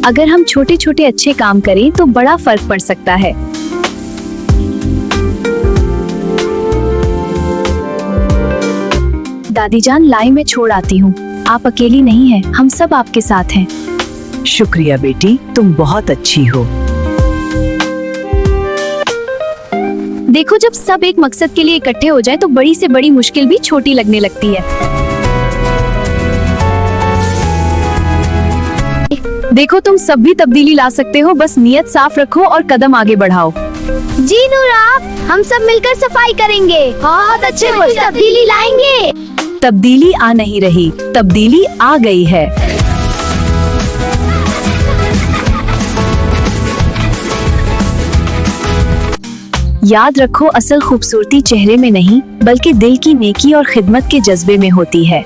अगर हम छोटे छोटे अच्छे काम करें तो बड़ा फर्क पड़ सकता है। दादी जान, लाई मैं छोड़ आती हूँ। आप अकेली नहीं हैं, हम सब आपके साथ हैं। शुक्रिया बेटी, तुम बहुत अच्छी हो। देखो, जब सब एक मकसद के लिए इकट्ठे हो जाए तो बड़ी से बड़ी मुश्किल भी छोटी लगने लगती है। देखो, तुम सब भी तब्दीली ला सकते हो, बस नियत साफ रखो और कदम आगे बढ़ाओ। जी नूरा, हम सब मिलकर सफाई करेंगे, बहुत अच्छे तब्दीली लाएंगे। तब्दीली आ नहीं रही, तब्दीली आ गई है। याद रखो, असल खूबसूरती चेहरे में नहीं बल्कि दिल की नेकी और खिदमत के जज्बे में होती है।